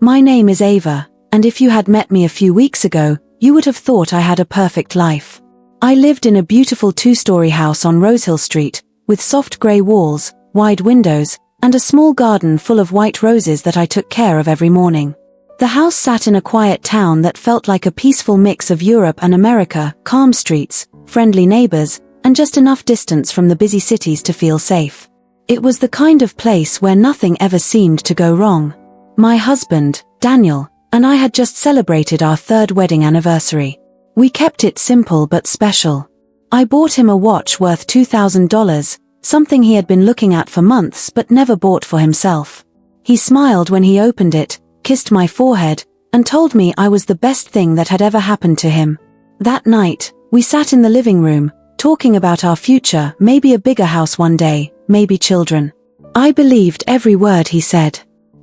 My name is Ava, and if you had met me a few weeks ago, you would have thought I had a perfect life. I lived in a beautiful 2-story house on Rosehill Street, with soft grey walls, wide windows, and a small garden full of white roses that I took care of every morning. The house sat in a quiet town that felt like a peaceful mix of Europe and America, calm streets, friendly neighbors, and just enough distance from the busy cities to feel safe. It was the kind of place where nothing ever seemed to go wrong. My husband, Daniel, and I had just celebrated our 3rd wedding anniversary. We kept it simple but special. I bought him a watch worth $2,000, something he had been looking at for months but never bought for himself. He smiled when he opened it, kissed my forehead, and told me I was the best thing that had ever happened to him. That night, we sat in the living room, talking about our future, maybe a bigger house one day, maybe children. I believed every word he said.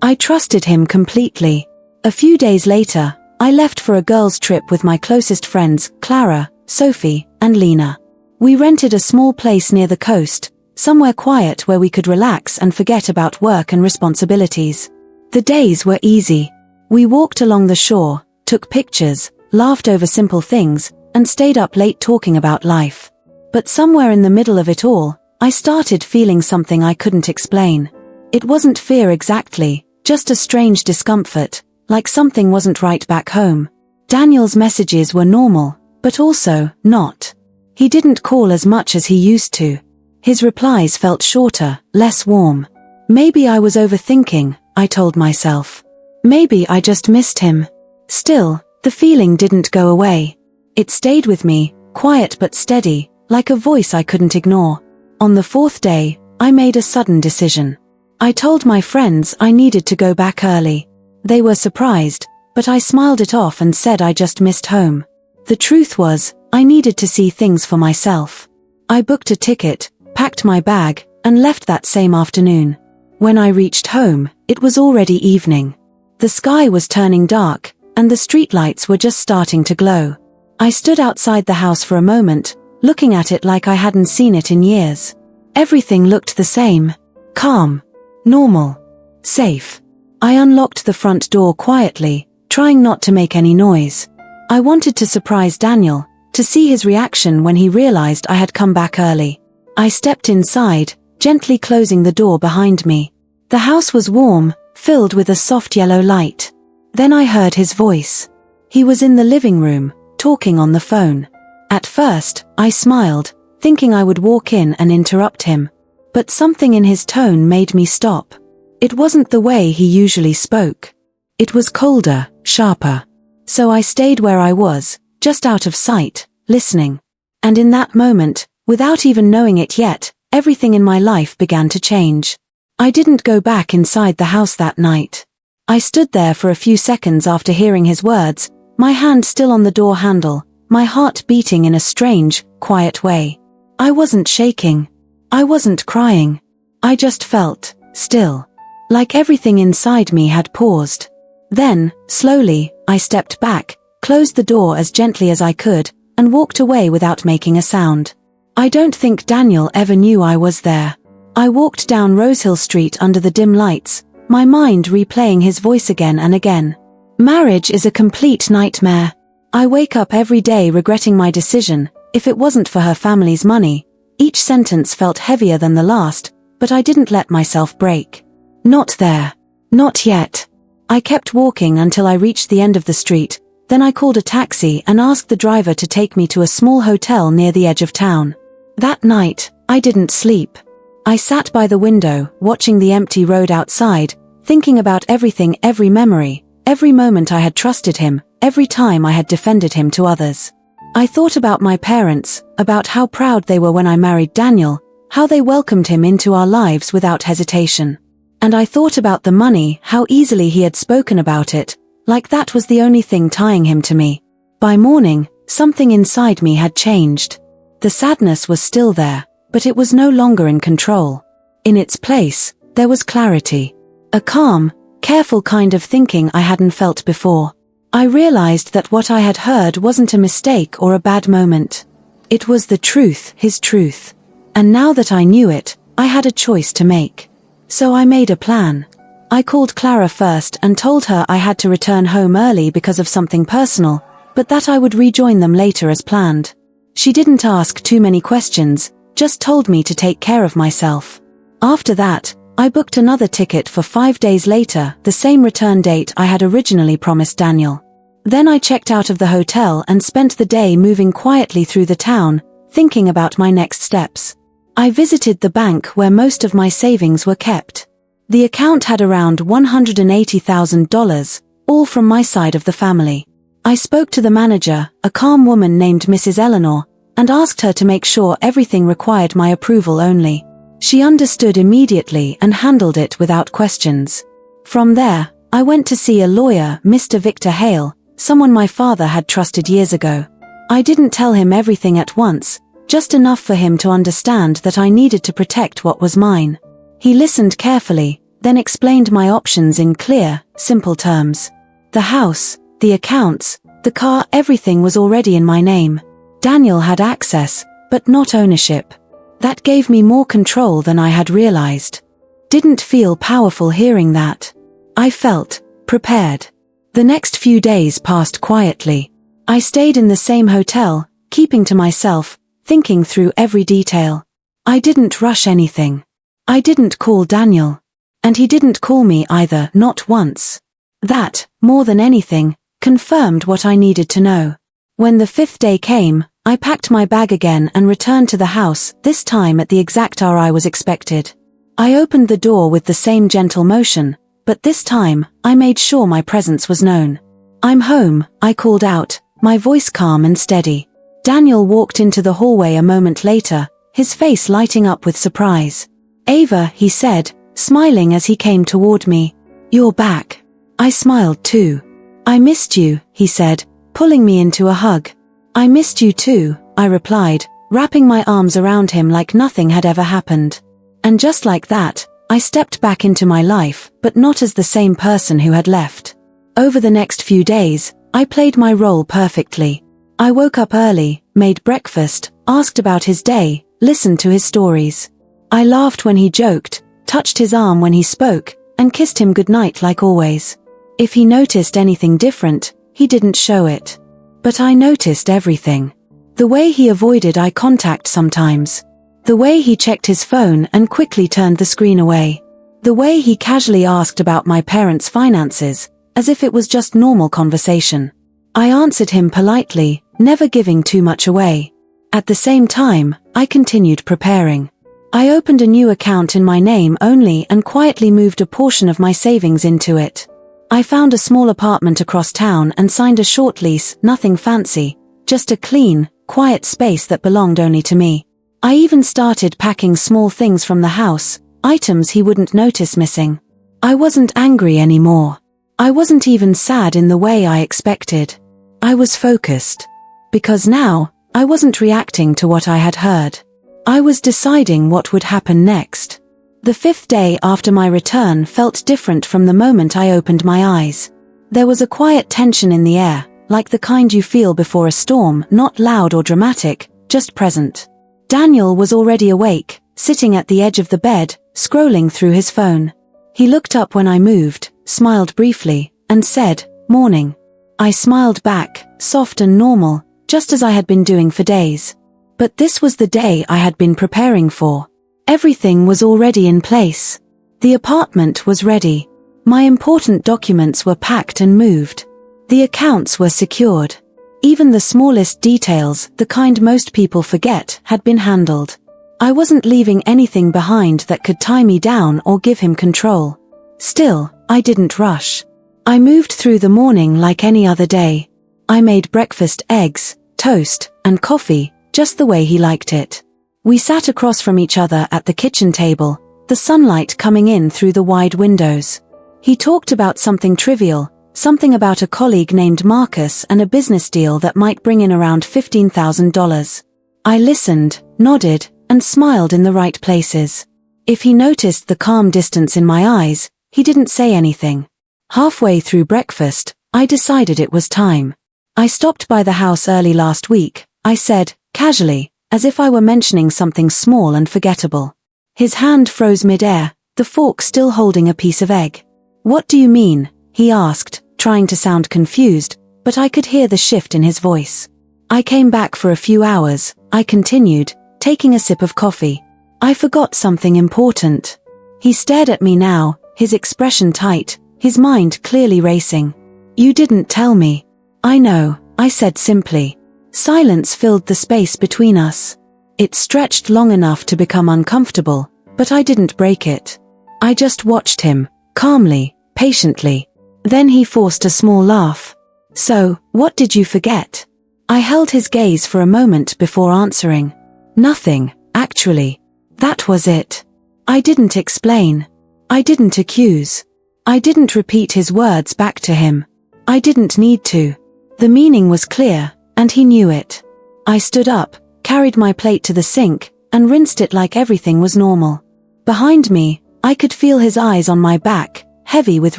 I trusted him completely. A few days later, I left for a girls' trip with my closest friends, Clara, Sophie, and Lena. We rented a small place near the coast, somewhere quiet where we could relax and forget about work and responsibilities. The days were easy. We walked along the shore, took pictures, laughed over simple things, and stayed up late talking about life. But somewhere in the middle of it all, I started feeling something I couldn't explain. It wasn't fear exactly, just a strange discomfort, like something wasn't right back home. Daniel's messages were normal, but also not. He didn't call as much as he used to. His replies felt shorter, less warm. Maybe I was overthinking, I told myself. Maybe I just missed him. Still, the feeling didn't go away. It stayed with me, quiet but steady, like a voice I couldn't ignore. On the 4th day, I made a sudden decision. I told my friends I needed to go back early. They were surprised, but I smiled it off and said I just missed home. The truth was, I needed to see things for myself. I booked a ticket, packed my bag, and left that same afternoon. When I reached home, it was already evening. The sky was turning dark, and the streetlights were just starting to glow. I stood outside the house for a moment, looking at it like I hadn't seen it in years. Everything looked the same. Calm. Normal. Safe. I unlocked the front door quietly, trying not to make any noise. I wanted to surprise Daniel, to see his reaction when he realized I had come back early. I stepped inside, gently closing the door behind me. The house was warm, filled with a soft yellow light. Then I heard his voice. He was in the living room, talking on the phone. At first, I smiled, thinking I would walk in and interrupt him. But something in his tone made me stop. It wasn't the way he usually spoke. It was colder, sharper. So I stayed where I was, just out of sight, listening. And in that moment, without even knowing it yet, everything in my life began to change. I didn't go back inside the house that night. I stood there for a few seconds after hearing his words, my hand still on the door handle, my heart beating in a strange, quiet way. I wasn't shaking. I wasn't crying. I just felt still. Like everything inside me had paused. Then, slowly, I stepped back, closed the door as gently as I could, and walked away without making a sound. I don't think Daniel ever knew I was there. I walked down Rosehill Street under the dim lights, my mind replaying his voice again and again. Marriage is a complete nightmare. I wake up every day regretting my decision. If it wasn't for her family's money, each sentence felt heavier than the last, but I didn't let myself break. Not there. Not yet. I kept walking until I reached the end of the street, then I called a taxi and asked the driver to take me to a small hotel near the edge of town. That night, I didn't sleep. I sat by the window, watching the empty road outside, thinking about everything, every memory, every moment I had trusted him, every time I had defended him to others. I thought about my parents, about how proud they were when I married Daniel, how they welcomed him into our lives without hesitation. And I thought about the money, how easily he had spoken about it, like that was the only thing tying him to me. By morning, something inside me had changed. The sadness was still there, but it was no longer in control. In its place, there was clarity. A calm, careful kind of thinking I hadn't felt before. I realized that what I had heard wasn't a mistake or a bad moment. It was the truth, his truth. And now that I knew it, I had a choice to make. So I made a plan. I called Clara first and told her I had to return home early because of something personal, but that I would rejoin them later as planned. She didn't ask too many questions, just told me to take care of myself. After that, I booked another ticket for 5 days later, the same return date I had originally promised Daniel. Then I checked out of the hotel and spent the day moving quietly through the town, thinking about my next steps. I visited the bank where most of my savings were kept. The account had around $180,000, all from my side of the family. I spoke to the manager, a calm woman named Mrs. Eleanor, and asked her to make sure everything required my approval only. She understood immediately and handled it without questions. From there, I went to see a lawyer, Mr. Victor Hale, someone my father had trusted years ago. I didn't tell him everything at once, just enough for him to understand that I needed to protect what was mine. He listened carefully, then explained my options in clear, simple terms. The house, the accounts, the car, everything was already in my name. Daniel had access, but not ownership. That gave me more control than I had realized. Didn't feel powerful hearing that. I felt prepared. The next few days passed quietly. I stayed in the same hotel, keeping to myself, thinking through every detail. I didn't rush anything. I didn't call Daniel. And he didn't call me either, not once. That, more than anything, confirmed what I needed to know. When the 5th day came, I packed my bag again and returned to the house, this time at the exact hour I was expected. I opened the door with the same gentle motion, but this time, I made sure my presence was known. "I'm home," I called out, my voice calm and steady. Daniel walked into the hallway a moment later, his face lighting up with surprise. "Ava," he said, smiling as he came toward me. "You're back." I smiled too. "I missed you," he said, pulling me into a hug. "I missed you too," I replied, wrapping my arms around him like nothing had ever happened. And just like that, I stepped back into my life, but not as the same person who had left. Over the next few days, I played my role perfectly. I woke up early, made breakfast, asked about his day, listened to his stories. I laughed when he joked, touched his arm when he spoke, and kissed him goodnight like always. If he noticed anything different, he didn't show it. But I noticed everything. The way he avoided eye contact sometimes. The way he checked his phone and quickly turned the screen away. The way he casually asked about my parents' finances, as if it was just normal conversation. I answered him politely, never giving too much away. At the same time, I continued preparing. I opened a new account in my name only and quietly moved a portion of my savings into it. I found a small apartment across town and signed a short lease, nothing fancy, just a clean, quiet space that belonged only to me. I even started packing small things from the house, items he wouldn't notice missing. I wasn't angry anymore. I wasn't even sad in the way I expected. I was focused. Because now, I wasn't reacting to what I had heard. I was deciding what would happen next. The 5th day after my return felt different from the moment I opened my eyes. There was a quiet tension in the air, like the kind you feel before a storm, not loud or dramatic, just present. Daniel was already awake, sitting at the edge of the bed, scrolling through his phone. He looked up when I moved, smiled briefly, and said, "Morning." I smiled back, soft and normal, just as I had been doing for days. But this was the day I had been preparing for. Everything was already in place. The apartment was ready. My important documents were packed and moved. The accounts were secured. Even the smallest details, the kind most people forget, had been handled. I wasn't leaving anything behind that could tie me down or give him control. Still, I didn't rush. I moved through the morning like any other day. I made breakfast, eggs, toast, and coffee, just the way he liked it. We sat across from each other at the kitchen table, the sunlight coming in through the wide windows. He talked about something trivial, something about a colleague named Marcus and a business deal that might bring in around $15,000. I listened, nodded, and smiled in the right places. If he noticed the calm distance in my eyes, he didn't say anything. Halfway through breakfast, I decided it was time. "I stopped by the house early last week," I said, casually, as if I were mentioning something small and forgettable. His hand froze mid-air, the fork still holding a piece of egg. What do you mean? He asked, trying to sound confused, but I could hear the shift in his voice. I came back for a few hours, I continued, taking a sip of coffee. I forgot something important. He stared at me now, his expression tight, his mind clearly racing. You didn't tell me. I know, I said simply. Silence filled the space between us. It stretched long enough to become uncomfortable, but I didn't break it. I just watched him, calmly, patiently. Then he forced a small laugh. So, what did you forget? I held his gaze for a moment before answering. Nothing, actually. That was it. I didn't explain. I didn't accuse. I didn't repeat his words back to him. I didn't need to. The meaning was clear, and he knew it. I stood up, carried my plate to the sink, and rinsed it like everything was normal. Behind me, I could feel his eyes on my back, heavy with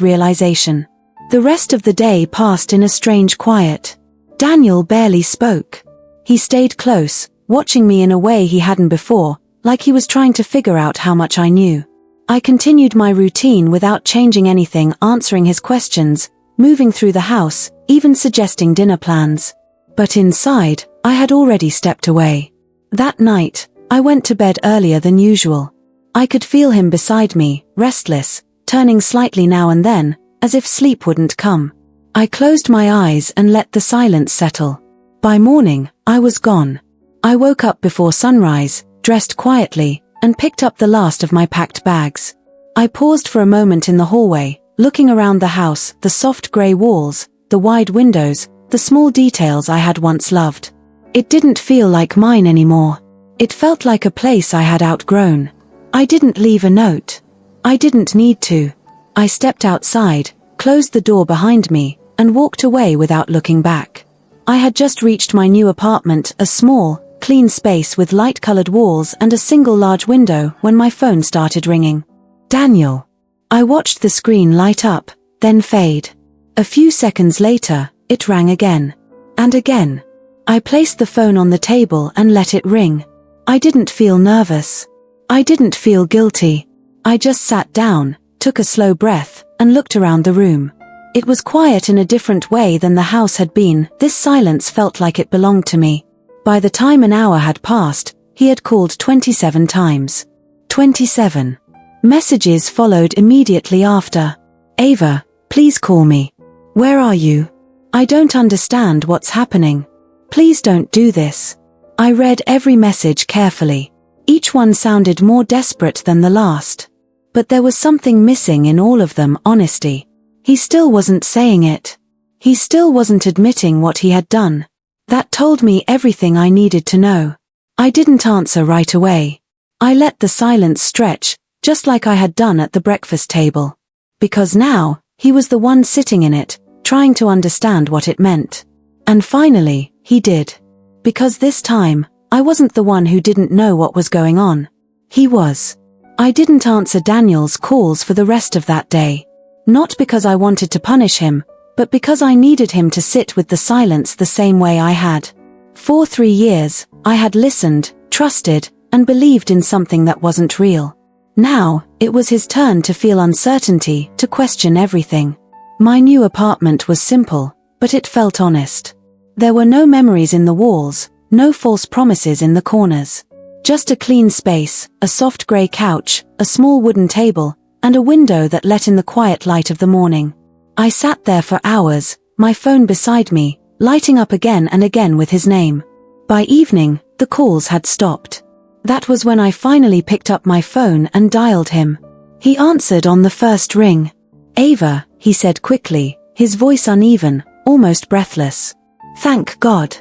realization. The rest of the day passed in a strange quiet. Daniel barely spoke. He stayed close, watching me in a way he hadn't before, like he was trying to figure out how much I knew. I continued my routine without changing anything, answering his questions, moving through the house, even suggesting dinner plans. But inside, I had already stepped away. That night, I went to bed earlier than usual. I could feel him beside me, restless, turning slightly now and then, as if sleep wouldn't come. I closed my eyes and let the silence settle. By morning, I was gone. I woke up before sunrise, dressed quietly, and picked up the last of my packed bags. I paused for a moment in the hallway, looking around the house, the soft grey walls, the wide windows, the small details I had once loved. It didn't feel like mine anymore. It felt like a place I had outgrown. I didn't leave a note. I didn't need to. I stepped outside, closed the door behind me, and walked away without looking back. I had just reached my new apartment, a small, clean space with light-colored walls and a single large window, when my phone started ringing. Daniel. I watched the screen light up, then fade. A few seconds later, it rang again. And again. I placed the phone on the table and let it ring. I didn't feel nervous. I didn't feel guilty. I just sat down, took a slow breath, and looked around the room. It was quiet in a different way than the house had been. This silence felt like it belonged to me. By the time an hour had passed, he had called 27 times. 27. Messages followed immediately after. Ava, please call me. Where are you? I don't understand what's happening. Please don't do this. I read every message carefully. Each one sounded more desperate than the last. But there was something missing in all of them, honesty. He still wasn't saying it. He still wasn't admitting what he had done. That told me everything I needed to know. I didn't answer right away. I let the silence stretch, just like I had done at the breakfast table. Because now, he was the one sitting in it, trying to understand what it meant. And finally, he did. Because this time, I wasn't the one who didn't know what was going on. He was. I didn't answer Daniel's calls for the rest of that day. Not because I wanted to punish him, but because I needed him to sit with the silence the same way I had. For 3 years, I had listened, trusted, and believed in something that wasn't real. Now, it was his turn to feel uncertainty, to question everything. My new apartment was simple, but it felt honest. There were no memories in the walls, no false promises in the corners. Just a clean space, a soft grey couch, a small wooden table, and a window that let in the quiet light of the morning. I sat there for hours, my phone beside me, lighting up again and again with his name. By evening, the calls had stopped. That was when I finally picked up my phone and dialed him. He answered on the first ring. Ava, he said quickly, his voice uneven, almost breathless. Thank God.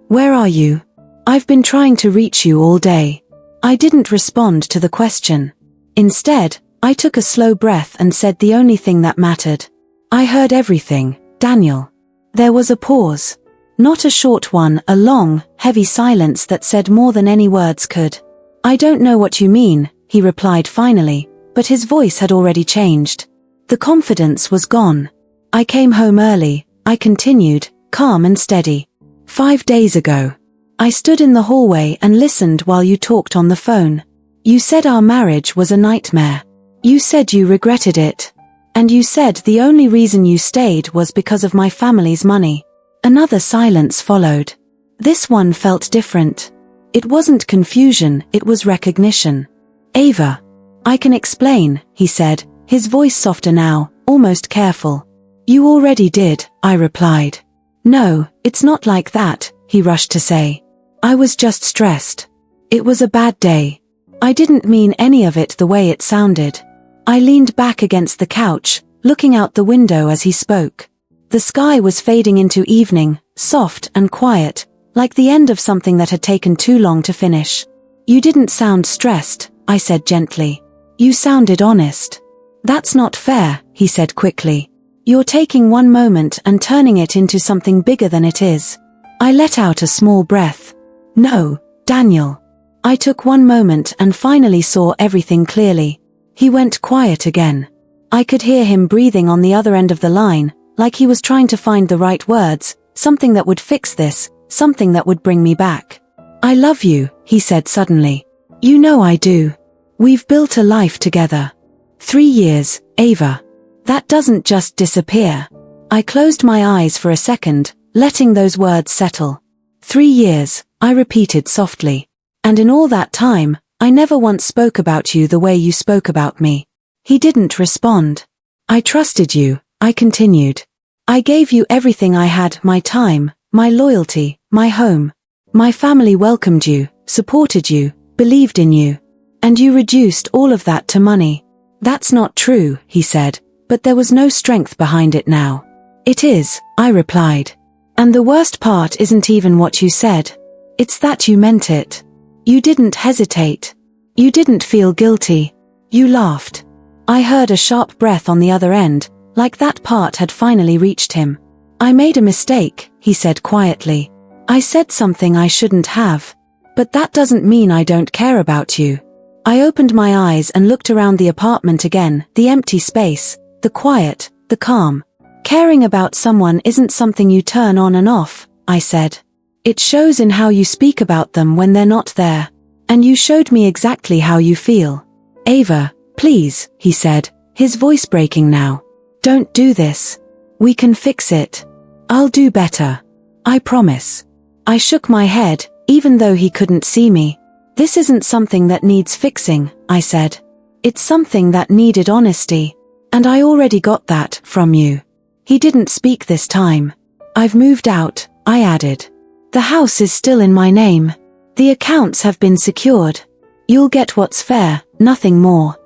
Where are you? I've been trying to reach you all day. I didn't respond to the question. Instead, I took a slow breath and said the only thing that mattered. I heard everything, Daniel. There was a pause. Not a short one, a long, heavy silence that said more than any words could. I don't know what you mean, he replied finally, but his voice had already changed. The confidence was gone. I came home early, I continued, calm and steady. 5 days ago. I stood in the hallway and listened while you talked on the phone. You said our marriage was a nightmare. You said you regretted it. And you said the only reason you stayed was because of my family's money. Another silence followed. This one felt different. It wasn't confusion, it was recognition. Ava. I can explain, he said, his voice softer now, almost careful. You already did, I replied. No, it's not like that, he rushed to say. I was just stressed. It was a bad day. I didn't mean any of it the way it sounded. I leaned back against the couch, looking out the window as he spoke. The sky was fading into evening, soft and quiet, like the end of something that had taken too long to finish. You didn't sound stressed, I said gently. You sounded honest. That's not fair, he said quickly. You're taking one moment and turning it into something bigger than it is. I let out a small breath. No, Daniel. I took one moment and finally saw everything clearly. He went quiet again. I could hear him breathing on the other end of the line, like he was trying to find the right words, something that would fix this, something that would bring me back. I love you, he said suddenly. You know I do. We've built a life together. 3 years, Ava. That doesn't just disappear. I closed my eyes for a second, letting those words settle. 3 years, I repeated softly. And in all that time, I never once spoke about you the way you spoke about me. He didn't respond. I trusted you, I continued. I gave you everything I had, my time, my loyalty, my home. My family welcomed you, supported you, believed in you. And you reduced all of that to money. That's not true, he said, but there was no strength behind it now. It is, I replied. And the worst part isn't even what you said. It's that you meant it. You didn't hesitate. You didn't feel guilty. You laughed. I heard a sharp breath on the other end, like that part had finally reached him. I made a mistake, he said quietly. I said something I shouldn't have. But that doesn't mean I don't care about you. I opened my eyes and looked around the apartment again, the empty space, the quiet, the calm. Caring about someone isn't something you turn on and off, I said. It shows in how you speak about them when they're not there. And you showed me exactly how you feel. Ava, please, he said, his voice breaking now. Don't do this. We can fix it. I'll do better. I promise. I shook my head, even though he couldn't see me. This isn't something that needs fixing, I said. It's something that needed honesty. And I already got that from you. He didn't speak this time. I've moved out, I added. The house is still in my name. The accounts have been secured. You'll get what's fair, nothing more.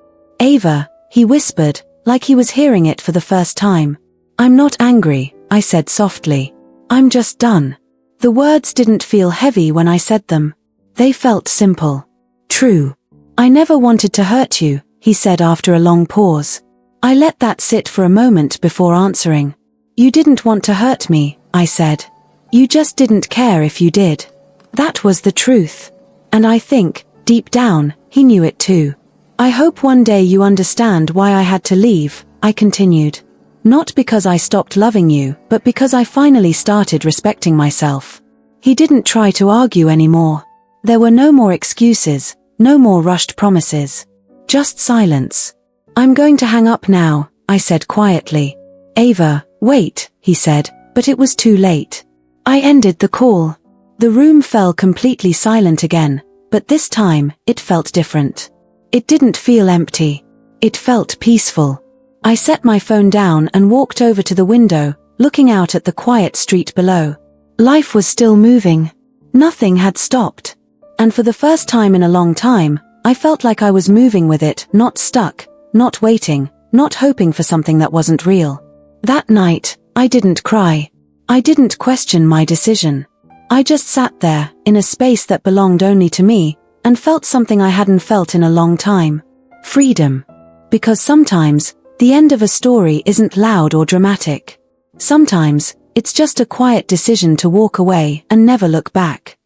Ava, he whispered, like he was hearing it for the first time. I'm not angry, I said softly. I'm just done. The words didn't feel heavy when I said them. They felt simple. True. I never wanted to hurt you, he said after a long pause. I let that sit for a moment before answering. You didn't want to hurt me, I said. You just didn't care if you did. That was the truth. And I think, deep down, he knew it too. I hope one day you understand why I had to leave, I continued. Not because I stopped loving you, but because I finally started respecting myself. He didn't try to argue anymore. There were no more excuses, no more rushed promises. Just silence. I'm going to hang up now, I said quietly. Ava, wait, he said, but it was too late. I ended the call. The room fell completely silent again, but this time, it felt different. It didn't feel empty. It felt peaceful. I set my phone down and walked over to the window, looking out at the quiet street below. Life was still moving. Nothing had stopped. And for the first time in a long time, I felt like I was moving with it, not stuck, not waiting, not hoping for something that wasn't real. That night, I didn't cry. I didn't question my decision. I just sat there, in a space that belonged only to me, and felt something I hadn't felt in a long time. Freedom. Because sometimes, the end of a story isn't loud or dramatic. Sometimes, it's just a quiet decision to walk away and never look back.